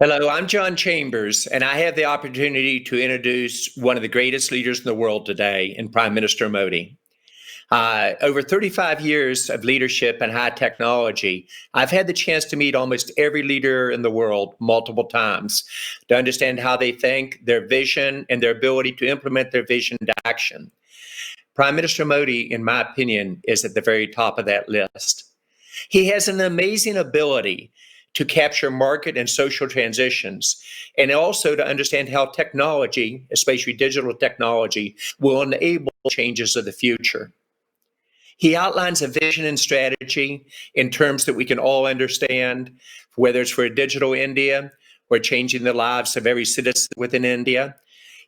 Hello, I'm John Chambers, and I have the opportunity to introduce one of the greatest leaders in the world today, in Prime Minister Modi. Over 35 years of leadership and high technology, I've had the chance to meet almost every leader in the world multiple times to understand how they think, their vision, and their ability to implement their vision to action. Prime Minister Modi, in my opinion, is at the very top of that list. He has an amazing ability to capture market and social transitions, and also to understand how technology, especially digital technology, will enable changes of the future. He outlines a vision and strategy in terms that we can all understand, whether it's for a digital India or changing the lives of every citizen within India.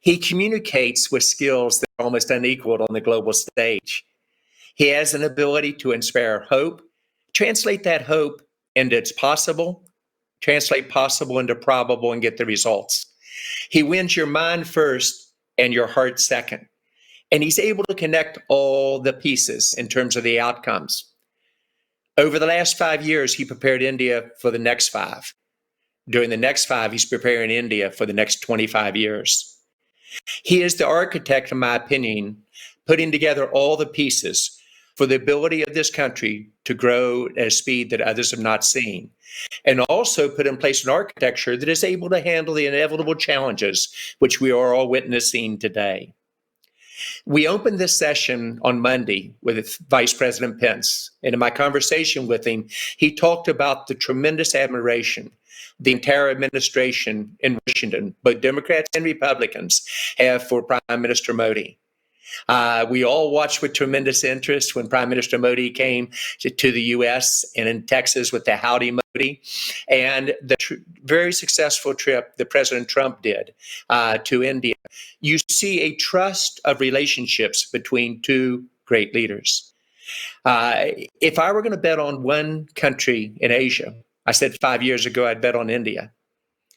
He communicates with skills that are almost unequaled on the global stage. He has an ability to inspire hope, translate that hope into it's possible, translate possible into probable, and get the results. He wins your mind first and your heart second. And he's able to connect all the pieces in terms of the outcomes. Over the last 5 years, he prepared India for the next 5. During the next 5, he's preparing India for the next 25 years. He is the architect, in my opinion, putting together all the pieces for the ability of this country to grow at a speed that others have not seen, and also put in place an architecture that is able to handle the inevitable challenges which we are all witnessing today. We opened this session on Monday with Vice President Pence, and in my conversation with him, he talked about the tremendous admiration the entire administration in Washington, both Democrats and Republicans, have for Prime Minister Modi. We all watched with tremendous interest when Prime Minister Modi came to the U.S. and in Texas with the Howdy Modi, and the very successful trip that President Trump did to India. You see a trust of relationships between two great leaders. If I were going to bet on one country in Asia, I said 5 years ago I'd bet on India.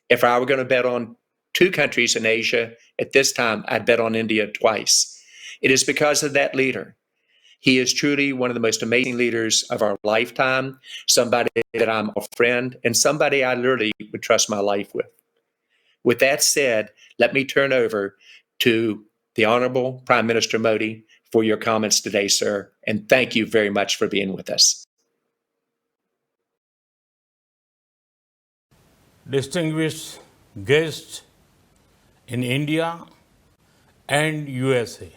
If I were going to bet on two countries in Asia at this time, I'd bet on India twice. It is because of that leader. He is truly one of the most amazing leaders of our lifetime, somebody that I'm a friend, and somebody I literally would trust my life with. With that said, let me turn over to the Honorable Prime Minister Modi for your comments today, sir, and thank you very much for being with us. Distinguished guests in India and USA.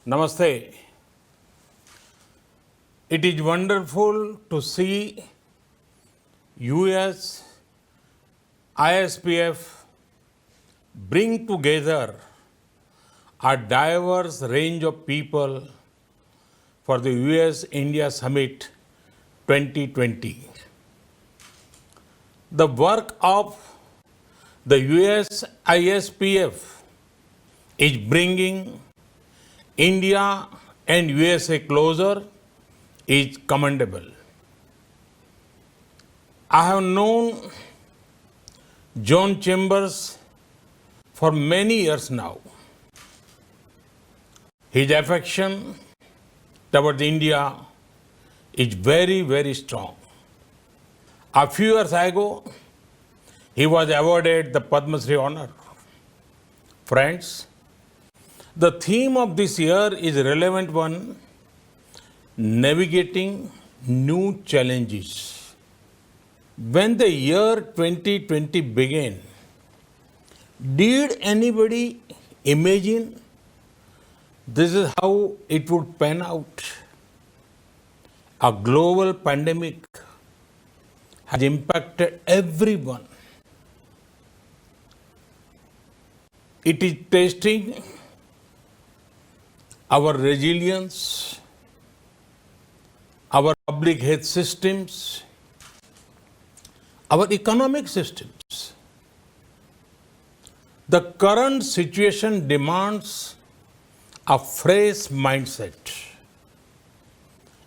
Namaste. It is wonderful to see US ISPF bring together a diverse range of people for the US-India Summit 2020. The work of the US ISPF is bringing India and USA closer is commendable. I have known John Chambers for many years now. His affection towards India is very, very strong. A few years ago, he was awarded the Padma Shri honor. Friends, the theme of this year is a relevant one, navigating new challenges. When the year 2020 began, did anybody imagine this is how it would pan out? A global pandemic has impacted everyone. It is testing our resilience, our public health systems, our economic systems. The current situation demands a fresh mindset,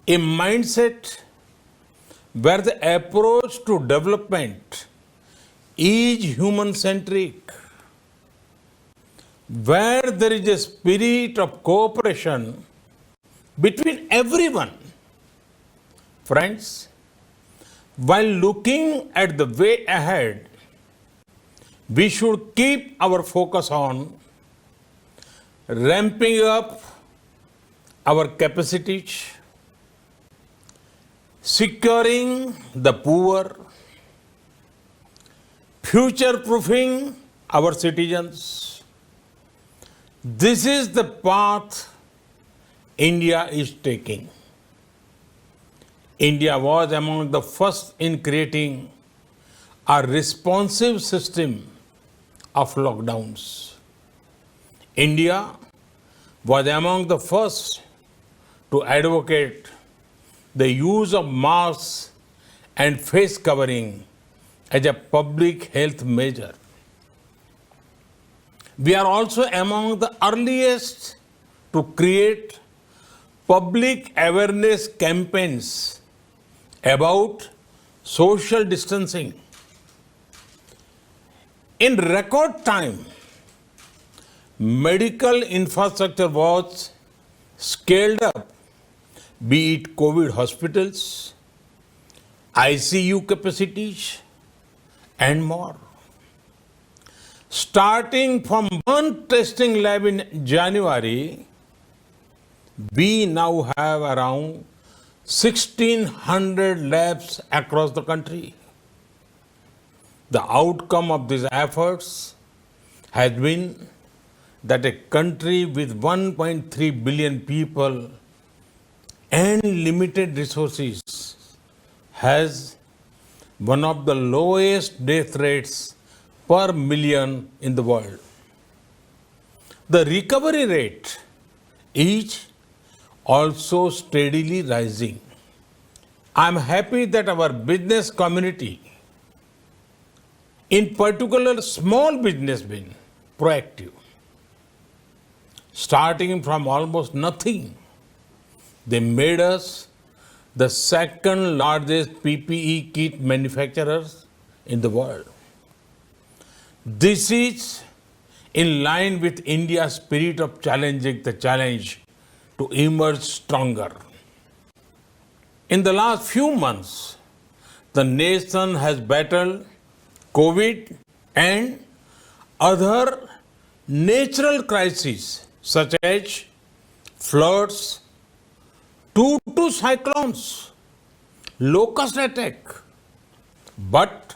a mindset where the approach to development is human-centric, where there is a spirit of cooperation between everyone. Friends, while looking at the way ahead, we should keep our focus on ramping up our capacities, securing the poor, future-proofing our citizens. This is the path India is taking. India was among the first in creating a responsive system of lockdowns. India was among the first to advocate the use of masks and face covering as a public health measure. We are also among the earliest to create public awareness campaigns about social distancing. In record time, medical infrastructure was scaled up, be it COVID hospitals, ICU capacities, and more. Starting from one testing lab in January, we now have around 1,600 labs across the country. The outcome of these efforts has been that a country with 1.3 billion people and limited resources has one of the lowest death rates per million in the world. The recovery rate is also steadily rising. I'm happy that our business community, in particular small business, been proactive. Starting from almost nothing, they made us the second largest PPE kit manufacturers in the world. This is in line with India's spirit of challenging the challenge to emerge stronger. In the last few months, the nation has battled COVID and other natural crises such as floods, two cyclones, locust attack. But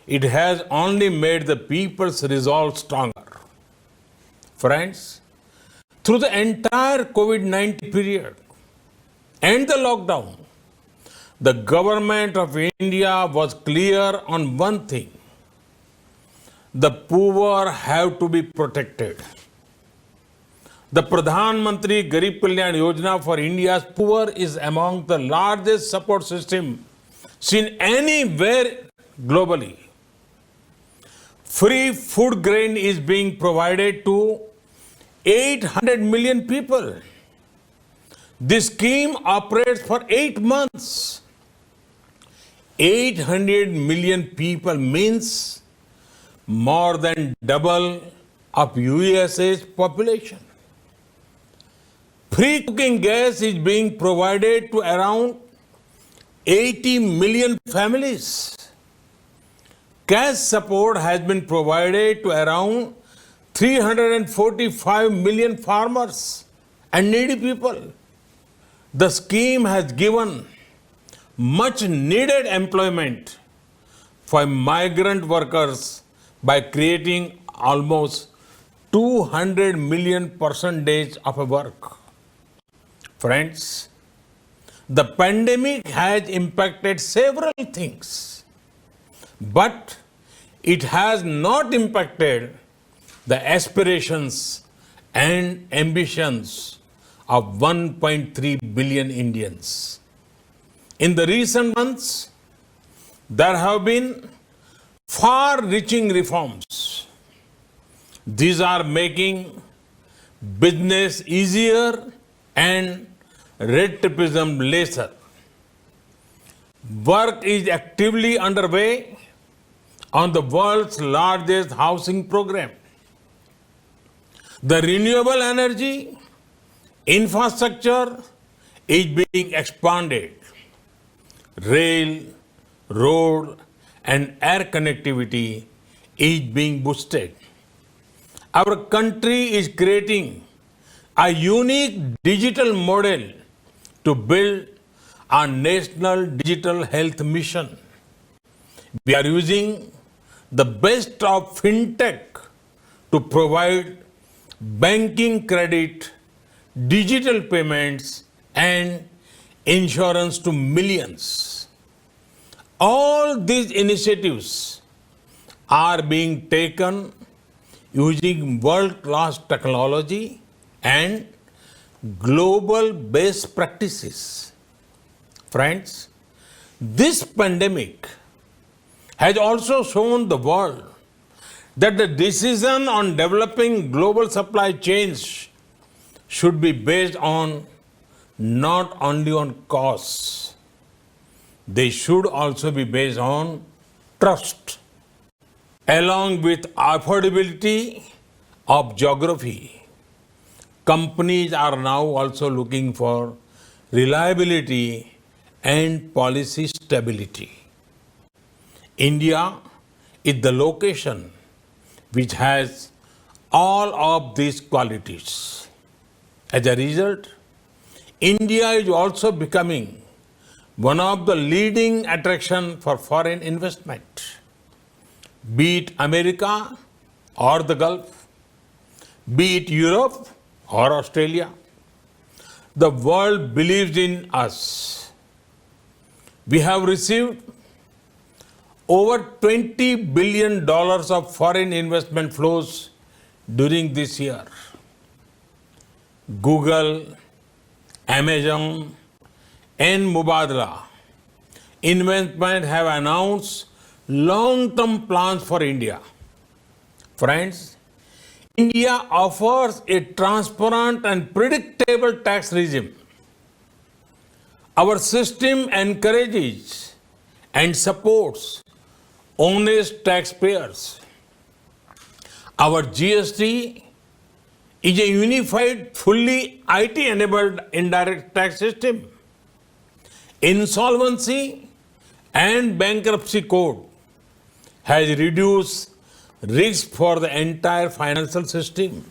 it has only made the people's resolve stronger. Friends, through the entire COVID-19 period and the lockdown, the government of India was clear on one thing: the poor have to be protected. The Pradhan Mantri Garib Kalyan Yojana for India's poor is among the largest support system seen anywhere globally. Free food grain is being provided to 800 million people. This scheme operates for 8 months. 800 million people means more than double of USA's population. Free cooking gas is being provided to around 80 million families. Cash support has been provided to around 345 million farmers and needy people. The scheme has given much needed employment for migrant workers by creating almost 200 million percentage of work. Friends, the pandemic has impacted several things, but it has not impacted the aspirations and ambitions of 1.3 billion Indians. In the recent months, there have been far-reaching reforms. These are making business easier and red tapeism lesser. Work is actively underway on the world's largest housing program. The renewable energy infrastructure is being expanded. Rail, road, and air connectivity is being boosted. Our country is creating a unique digital model to build our national digital health mission. We are using the best of fintech to provide banking credit, digital payments, and insurance to millions. All these initiatives are being taken using world-class technology and global best practices. Friends, this pandemic has also shown the world that the decision on developing global supply chains should be based on not only on costs, they should also be based on trust, along with affordability of geography. Companies are now also looking for reliability and policy stability. India is the location which has all of these qualities. As a result, India is also becoming one of the leading attractions for foreign investment. Be it America or the Gulf, be it Europe or Australia, the world believes in us. We have received over $20 billion of foreign investment flows during this year. Google, Amazon, and Mubadala Investment have announced long-term plans for India. Friends, India offers a transparent and predictable tax regime. Our system encourages and supports honest taxpayers. Our GST is a unified, fully IT-enabled indirect tax system. Insolvency and bankruptcy code has reduced risk for the entire financial system.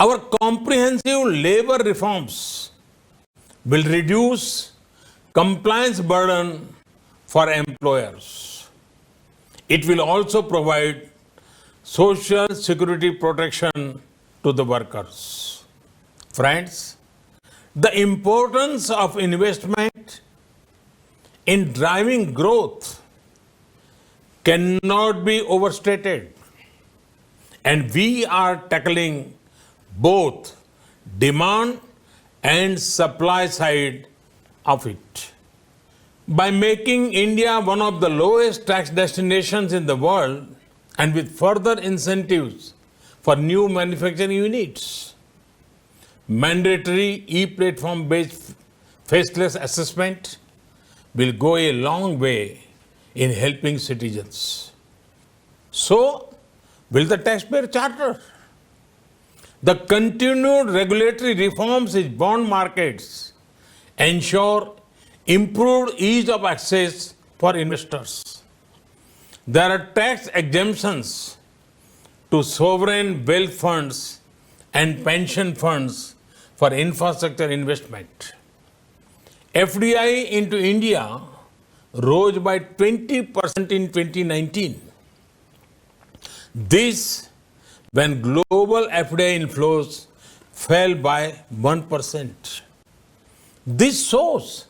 Our comprehensive labor reforms will reduce compliance burden for employers. It will also provide social security protection to the workers. Friends, the importance of investment in driving growth cannot be overstated, and we are tackling both demand and supply side of it. By making India one of the lowest tax destinations in the world and with further incentives for new manufacturing units, mandatory e-platform based faceless assessment will go a long way in helping citizens. So, will the taxpayer charter? The continued regulatory reforms in bond markets ensure improved ease of access for investors. There are tax exemptions to sovereign wealth funds and pension funds for infrastructure investment. FDI into India rose by 20% in 2019. This when global FDI inflows fell by 1%. This shows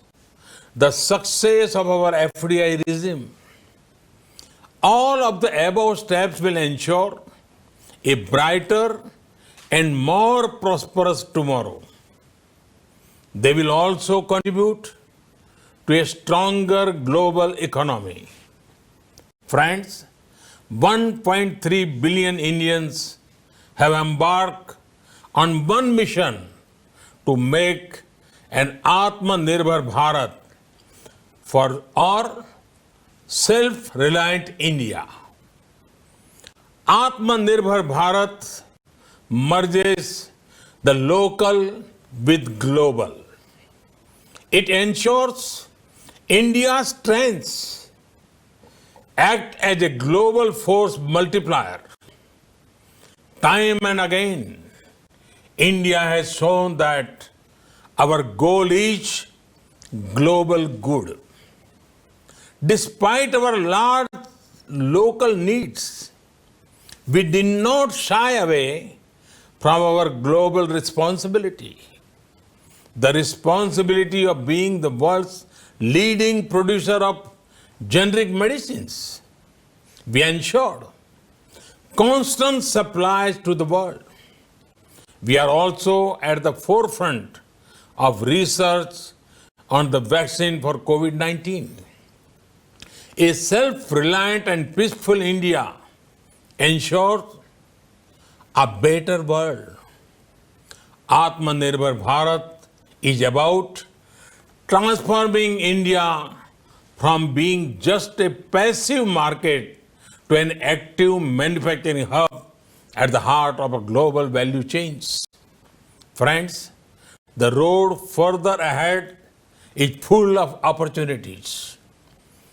the success of our FDI regime. All of the above steps will ensure a brighter and more prosperous tomorrow. They will also contribute to a stronger global economy. Friends, 1.3 billion Indians have embarked on one mission to make an Atmanirbhar Bharat for our self-reliant India. Atmanirbhar Bharat merges the local with global. It ensures India's strengths act as a global force multiplier. Time and again, India has shown that our goal is global good. Despite our large local needs, we did not shy away from our global responsibility. The responsibility of being the world's leading producer of generic medicines. We ensured constant supplies to the world. We are also at the forefront of research on the vaccine for COVID-19. A self-reliant and peaceful India ensures a better world. Atmanirbhar Bharat is about transforming India from being just a passive market to an active manufacturing hub at the heart of a global value chains. Friends, the road further ahead is full of opportunities.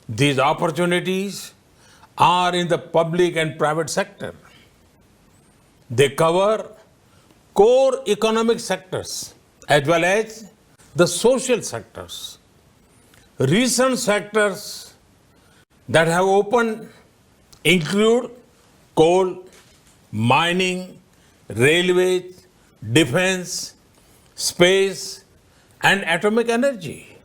These opportunities are in the public and private sector. They cover core economic sectors as well as the social sectors. Recent sectors that have opened include coal, mining, railways, defense, space, and atomic energy.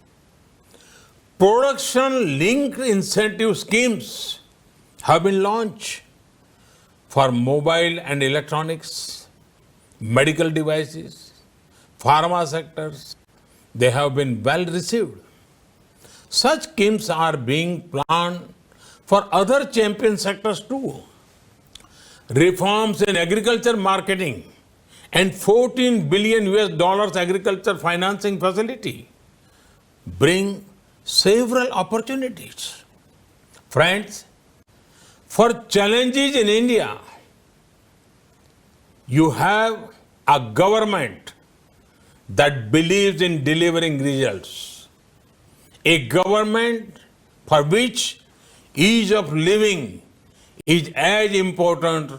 Production-linked incentive schemes have been launched for mobile and electronics, medical devices, pharma sectors. They have been well received. Such schemes are being planned for other champion sectors too. Reforms in agriculture marketing and $14 billion agriculture financing facility bring several opportunities. Friends, for challenges in India, you have a government that believes in delivering results. A government for which ease of living is as important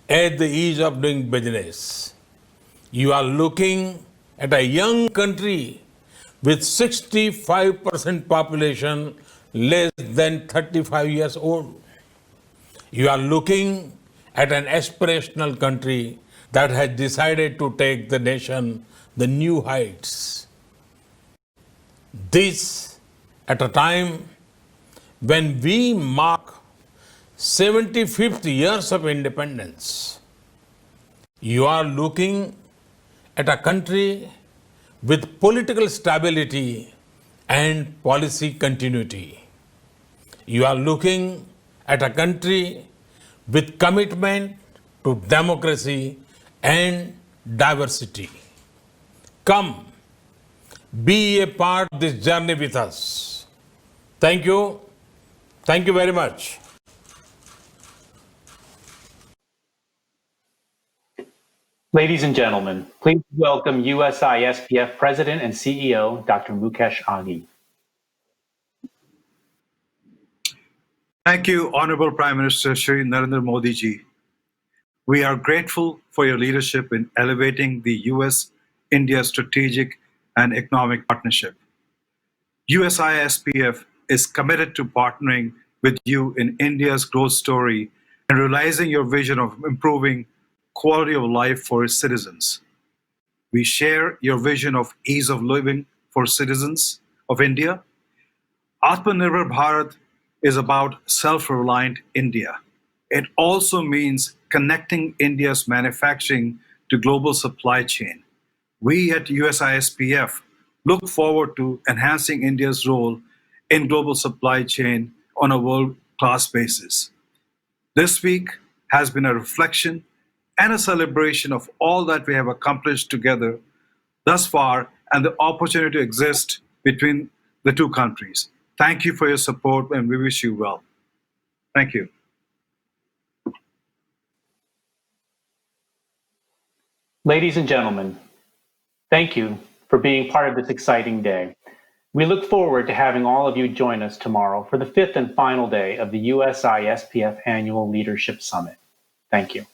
as the ease of doing business. You are looking at a young country with 65% population less than 35 years old. You are looking at an aspirational country that has decided to take the nation the new heights. This at a time when we mark 75th years of independence. You are looking at a country with political stability and policy continuity. You are looking at a country with commitment to democracy and diversity. Come, be a part of this journey with us. Thank you. Thank you very much. Ladies and gentlemen, please welcome USI SPF President and CEO, Dr. Mukesh Aghi. Thank you, Honorable Prime Minister Shri Narendra Modi ji. We are grateful for your leadership in elevating the US-India strategic and economic partnership. USI SPF is committed to partnering with you in India's growth story and realizing your vision of improving quality of life for its citizens. We share your vision of ease of living for citizens of India. Atmanirbhar Bharat is about self-reliant India. It also means connecting India's manufacturing to global supply chain. We at USISPF look forward to enhancing India's role in global supply chain on a world-class basis. This week has been a reflection and a celebration of all that we have accomplished together thus far and the opportunity to exist between the two countries. Thank you for your support and we wish you well. Thank you. Ladies and gentlemen, thank you for being part of this exciting day. We look forward to having all of you join us tomorrow for the fifth and final day of the USI SPF Annual Leadership Summit. Thank you.